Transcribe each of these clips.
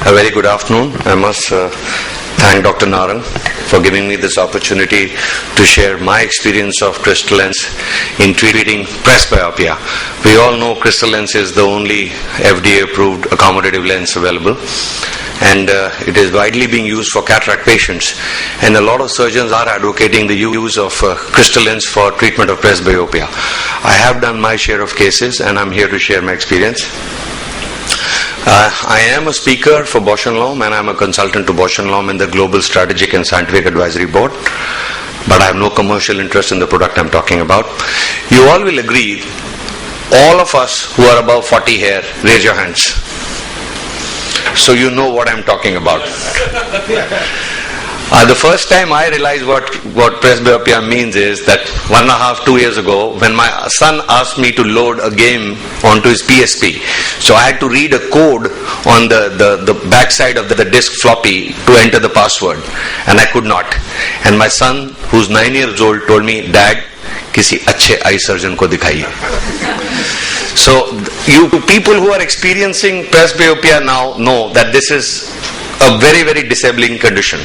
A very good afternoon. I must thank Dr. Narang for giving me this opportunity to share my experience of Crystalens in treating presbyopia. We all know Crystalens is the only FDA-approved accommodative lens available, and it is widely being used for cataract patients. And a lot of surgeons are advocating the use of Crystalens for treatment of presbyopia. I have done my share of cases, and I'm here to share my experience. I am a speaker for Bausch & Lomb, and I'm a consultant to Bausch & Lomb in the Global Strategic and Scientific Advisory Board, but I have no commercial interest in the product I'm talking about. You all will agree, all of us who are above 40 here, raise your hands. So you know what I'm talking about. The first time I realized what presbyopia means is that 1.5-2 years ago, when my son asked me to load a game onto his PSP. So I had to read a code on the backside of the disk floppy to enter the password, and I could not. And my son, who's 9 years old, told me, "Dad, किसी अच्छे eye surgeon को दिखाइए." So you people who are experiencing presbyopia now know that this is a very, very disabling condition.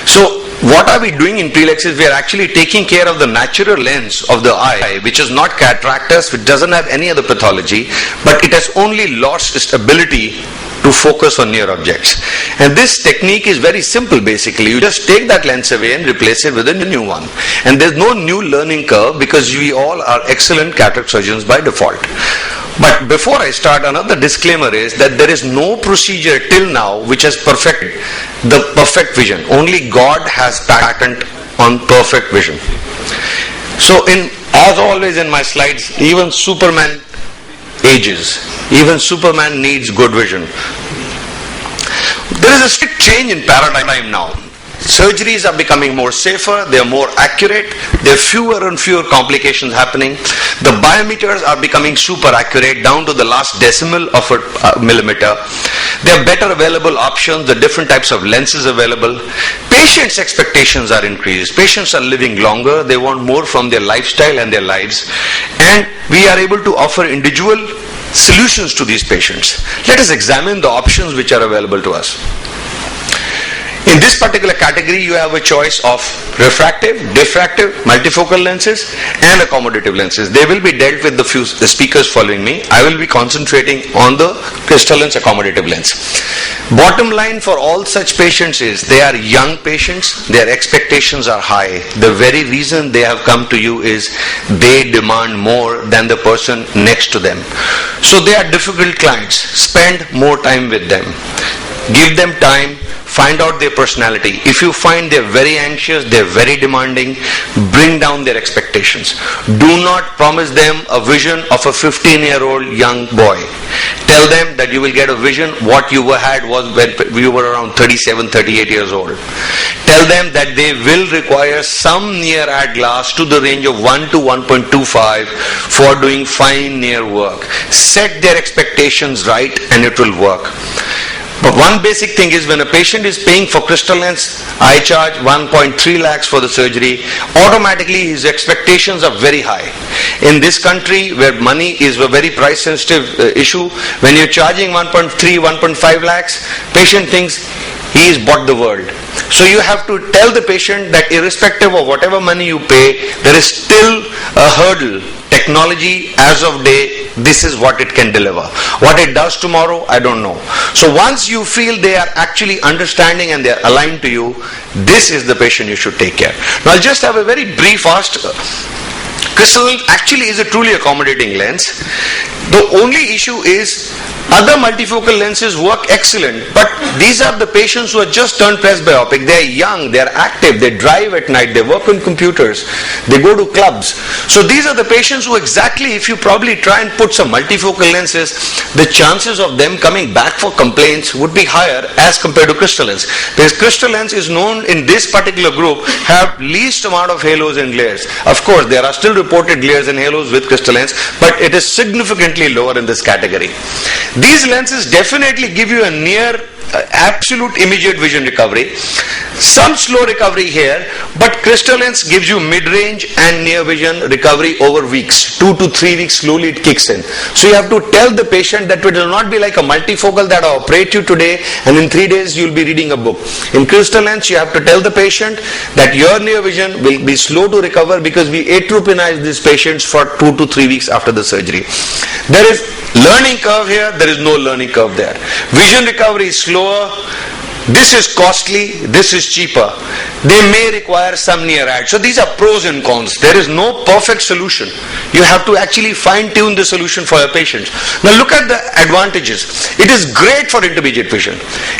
So what are we doing in Prelex is we are actually taking care of the natural lens of the eye, which is not cataractous, which doesn't have any other pathology, but it has only lost its ability to focus on near objects. And this technique is very simple basically. You just take that lens away and replace it with a new one. And there's no new learning curve because we all are excellent cataract surgeons by default. But before I start, another disclaimer is that there is no procedure till now which has perfected the perfect vision. Only God has patent on perfect vision. So as always in my slides, even Superman ages. Even Superman needs good vision. There is a strict change in paradigm now. Surgeries are becoming more safer, they are more accurate, there are fewer and fewer complications happening. The biometers are becoming super accurate down to the last decimal of a millimeter. There are better available options, the different types of lenses available. Patients' expectations are increased. Patients are living longer, they want more from their lifestyle and their lives. And we are able to offer individual solutions to these patients. Let us examine the options which are available to us. In this particular category, you have a choice of refractive, diffractive, multifocal lenses and accommodative lenses. They will be dealt with the speakers following me. I will be concentrating on the Crystalens accommodative lens. Bottom line for all such patients is they are young patients, their expectations are high. The very reason they have come to you is they demand more than the person next to them. So they are difficult clients. Spend more time with them. Give them time. Find out their personality. If you find they're very anxious, they're very demanding, bring down their expectations. Do not promise them a vision of a 15-year-old young boy. Tell them that you will get a vision what you had was when you were around 37, 38 years old. Tell them that they will require some near eye glass to the range of 1 to 1.25 for doing fine near work. Set their expectations right and it will work. But one basic thing is when a patient is paying for Crystalens, I charge 1.3 lakhs for the surgery, automatically his expectations are very high. In this country where money is a very price sensitive issue, when you're charging 1.3, 1.5 lakhs, patient thinks he has bought the world. So you have to tell the patient that irrespective of whatever money you pay, there is still a hurdle. Technology as of day, this is what it can deliver. What it does tomorrow, I don't know. So once you feel they are actually understanding and they are aligned to you, this is the patient you should take care. Now I'll just have a very brief Crystalens actually is a truly accommodating lens. The only issue is other multifocal lenses work excellent, but these are the patients who are just turned presbyopic. They are young, they are active, they drive at night, they work on computers, they go to clubs. So these are the patients who exactly, if you probably try and put some multifocal lenses, the chances of them coming back for complaints would be higher as compared to Crystalens. Because Crystalens is known in this particular group have least amount of halos and glares. Of course, there are still reported glares and halos with Crystalens, but it is significantly lower in this category. These lenses definitely give you a near absolute immediate vision recovery. Some slow recovery here, but Crystalens gives you mid-range and near vision recovery over weeks. 2 to 3 weeks slowly it kicks in. So you have to tell the patient that it will not be like a multifocal that I operate you today and in 3 days you will be reading a book. In Crystalens you have to tell the patient that your near vision will be slow to recover because we atropinize these patients for 2 to 3 weeks after the surgery. There is learning curve here, there is no learning curve there. Vision recovery is slower. This is costly, this is cheaper. They may require some near add. So these are pros and cons. There is no perfect solution. You have to actually fine tune the solution for your patients. Now look at the advantages. It is great for intermediate vision.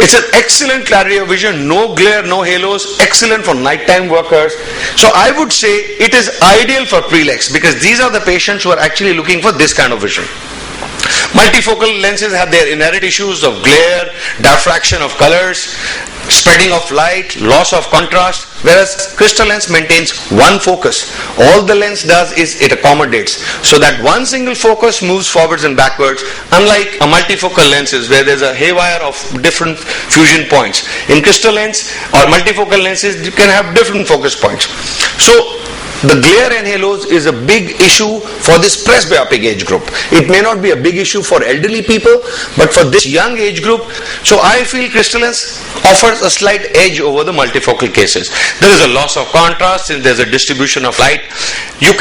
It's an excellent clarity of vision, no glare, no halos, excellent for nighttime workers. So I would say it is ideal for prelex because these are the patients who are actually looking for this kind of vision. Multifocal lenses have their inherent issues of glare, diffraction of colors, spreading of light, loss of contrast, whereas Crystalens maintains one focus. All the lens does is it accommodates so that one single focus moves forwards and backwards, unlike a multifocal lenses where there's a haywire of different fusion points. In Crystalens or multifocal lenses you can have different focus points. So the glare and halos is a big issue for this presbyopic age group. It may not be a big issue for elderly people, but for this young age group, so I feel Crystalens offers a slight edge over the multifocal cases. There is a loss of contrast since there's a distribution of light. You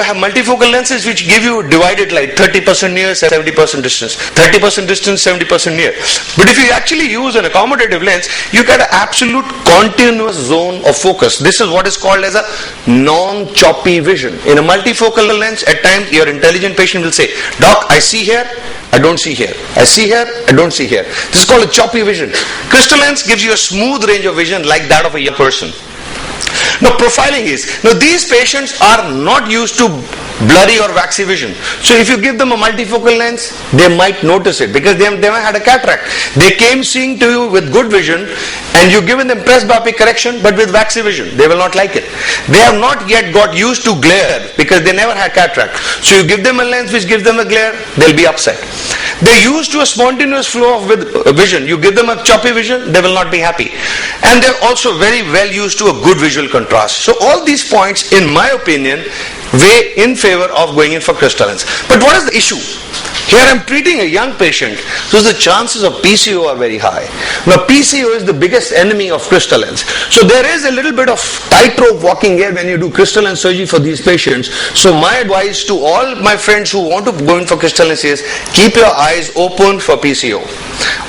have multifocal lenses which give you divided light, 30% near, 70% distance, 30% distance, 70% near. But if you actually use an accommodative lens, you get an absolute continuous zone of focus. This is what is called as a non-choppy vision. In a multifocal lens, at times your intelligent patient will say, "Doc, I see here, I don't see here. I see here, I don't see here." This is called a choppy vision. Crystalens gives you a smooth range of vision like that of a young person. Now profiling is, these patients are not used to blurry or waxy vision. So if you give them a multifocal lens, they might notice it because they might had a cataract. They came seeing to you with good vision and you've given them presbyopic correction but with waxy vision. They will not like it. They have not yet got used to glare because they never had cataract. So you give them a lens which gives them a glare, they'll be upset. They're used to a spontaneous flow of vision. You give them a choppy vision, they will not be happy. And they're also very well used to a good visual contrast. So all these points, in my opinion, weigh in favor of going in for Crystalens. But what is the issue? Here I am treating a young patient, so the chances of PCO are very high. Now PCO is the biggest enemy of Crystalens. So there is a little bit of tightrope walking here when you do Crystalens surgery for these patients. So my advice to all my friends who want to go in for Crystalens is keep your eyes open for PCO.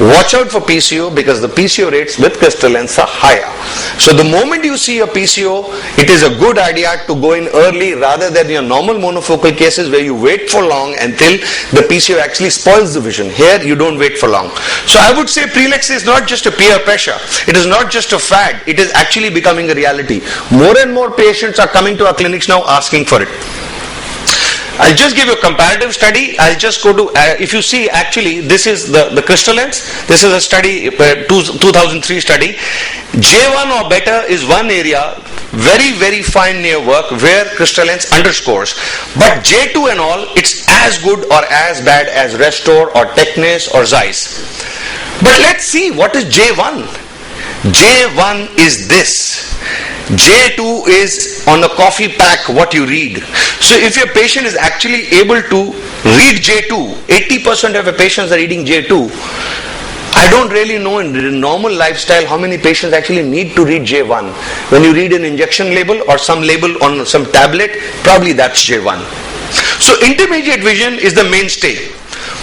Watch out for PCO because the PCO rates with Crystalens are higher. So the moment you see a PCO, it is a good idea to go in early rather than your normal monofocal cases where you wait for long until the PCO actually spoils the vision. Here you don't wait for long. So I would say prelex is not just a peer pressure. It is not just a fad. It is actually becoming a reality. More and more patients are coming to our clinics now asking for it. I'll just give you a comparative study. I'll just go to, if you see actually this is the Crystalens. This is a study, 2003 study. J1 or better is one area, very, very fine near work where Crystalens underscores. But J2 and all, it's as good or as bad as Restore or Tecnis or Zeiss. But let's see what is J1. J1 is this. J2 is on a coffee pack what you read. So if your patient is actually able to read J2, 80% of your patients are reading J2. I don't really know in the normal lifestyle how many patients actually need to read J1. When you read an injection label or some label on some tablet, probably that's J1. So intermediate vision is the mainstay.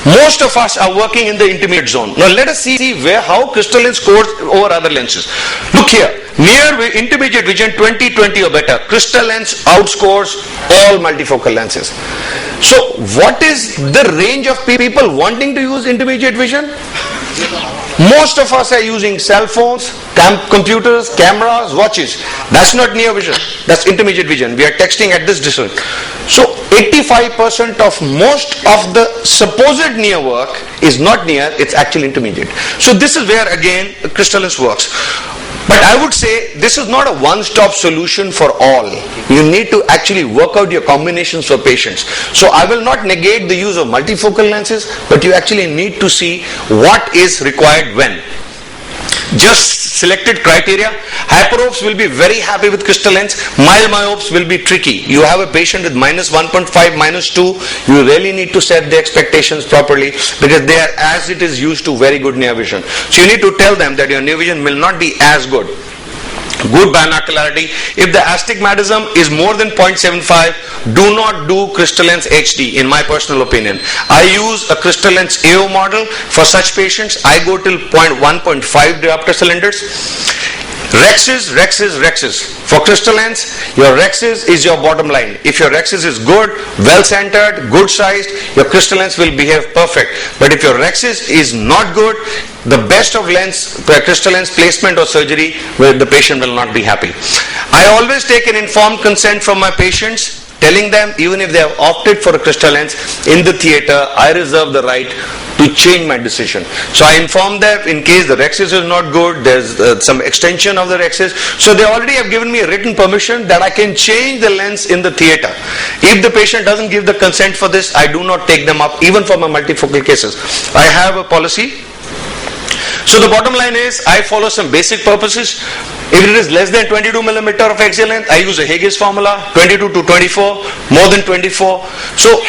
Most of us are working in the intermediate zone. Now let us see how Crystalens scores over other lenses. Look here. Near intermediate vision 20/20 or better, Crystalens outscores all multifocal lenses. So what is the range of people wanting to use intermediate vision? Most of us are using cell phones, computers, cameras, watches. That's not near vision. That's intermediate vision. We are texting at this distance. So 85% of most of the supposed near work is not near, it's actually intermediate. So this is where again Crystalens works. But I would say this is not a one-stop solution for all. You need to actually work out your combinations for patients. So I will not negate the use of multifocal lenses, but you actually need to see what is required when. just selected criteria. Hyperopes will be very happy with crystal lens. Mild myopes will be tricky. You have a patient with minus 1.5, minus 2, you really need to set the expectations properly because they are, as it is used to, very good near vision. So you need to tell them that your near vision will not be as good. Good binocularity. If the astigmatism is more than 0.75, do not do crystal lens HD, in my personal opinion. I use a crystal lens AO model for such patients. I go till 1.5 diopter cylinders. Rexis. For crystal lens, your Rexis is your bottom line. If your Rexis is good, well centered, good sized, your crystal lens will behave perfect. But if your Rexis is not good, the best of lens, crystal lens placement or surgery, where the patient will not be happy. I always take an informed consent from my patients, telling them even if they have opted for a crystal lens in the theatre, I reserve the right to change my decision. So I inform them in case the Rexis is not good, there's some extension of the Rexis. So they already have given me a written permission that I can change the lens in the theatre. If the patient doesn't give the consent for this, I do not take them up, even for my multifocal cases. I have a policy. So the bottom line is, I follow some basic purposes. If it is less than 22 millimeter of axial length, I use a Higgins formula, 22 to 24, more than 24. So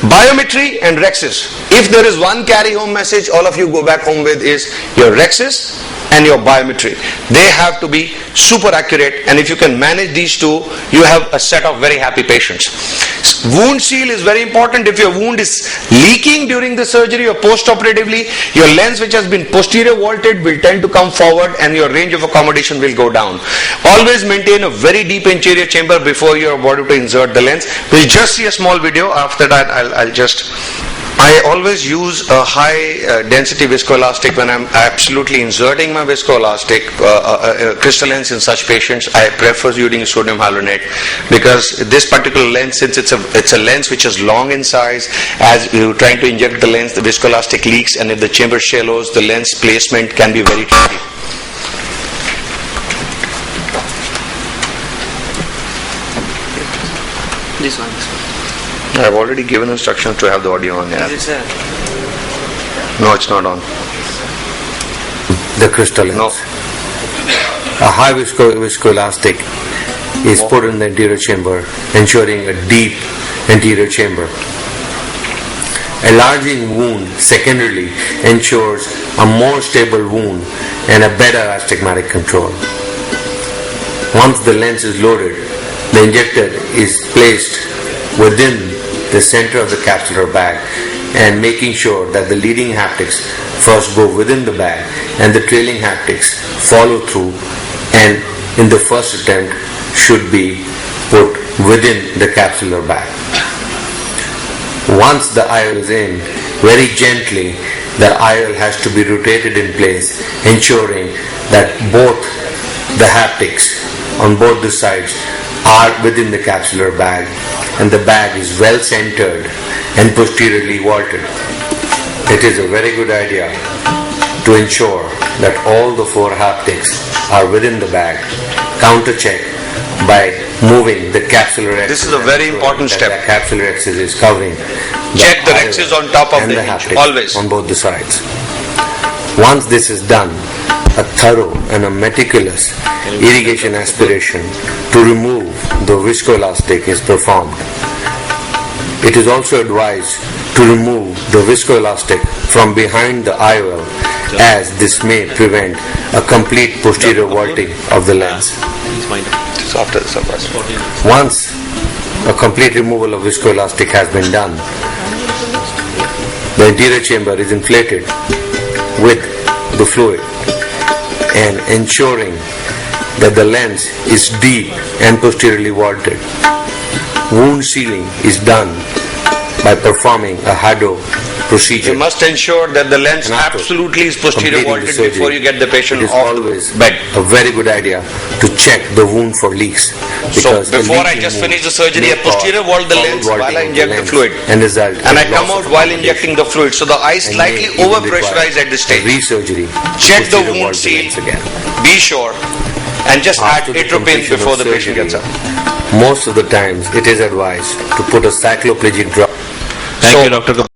biometry and Rexis. If there is one carry home message all of you go back home with is your Rexis and your biometry. They have to be super accurate, and if you can manage these two, you have a set of very happy patients. Wound seal is very important. If your wound is leaking during the surgery or post-operatively, your lens which has been posterior vaulted will tend to come forward and your range of accommodation will go down. Always maintain a very deep anterior chamber before you are about to insert the lens. We'll just see a small video. After that, I always use a high density viscoelastic when I'm absolutely inserting my viscoelastic crystal lens in such patients. I prefer using sodium hyaluronate because this particular lens, since it's a lens which is long in size, as you're trying to inject the lens, the viscoelastic leaks, and if the chamber shallows, the lens placement can be very tricky. This one. I've already given instructions to have the audio on. Yeah. Is it, sir? No, it's not on. The crystal lens. No. A high viscoelastic is put in the anterior chamber, ensuring a deep anterior chamber. Enlarging wound secondarily ensures a more stable wound and a better astigmatic control. Once the lens is loaded, the injector is placed within the center of the capsular bag and making sure that the leading haptics first go within the bag and the trailing haptics follow through, and in the first attempt should be put within the capsular bag. Once the IOL is in, very gently the IOL has to be rotated in place, ensuring that both the haptics on both the sides are within the capsular bag and the bag is well centered and posteriorly vaulted. It is a very good idea to ensure that all the four haptics are within the bag. Counter check by moving the capsular axis. This is a very important step. The capsular axis is covering. Check the Rexis on top of the hinge, always. On both the sides. Once this is done, a thorough and a meticulous irrigation aspiration to remove the viscoelastic is performed. It is also advised to remove the viscoelastic from behind the IOL, as this may prevent a complete posterior vaulting of the lens. Once a complete removal of viscoelastic has been done, the anterior chamber is inflated with the fluid and ensuring that the lens is deep and posteriorly vaulted. Wound sealing is done by performing a Haddo procedure. You must ensure that the lens absolutely is posterior vaulted before you get the patient off the bed. A very good idea to check the wound for leaks. So before I just finish the surgery, I posterior vault the lens while I inject the fluid. And I come out while injecting the fluid. So the eye slightly over pressurized at this stage. Resurgery. Check the wound seal. Be sure. And just add atropine before the patient gets up. Most of the times it is advised to put a cycloplegic drop. Thank you, Dr.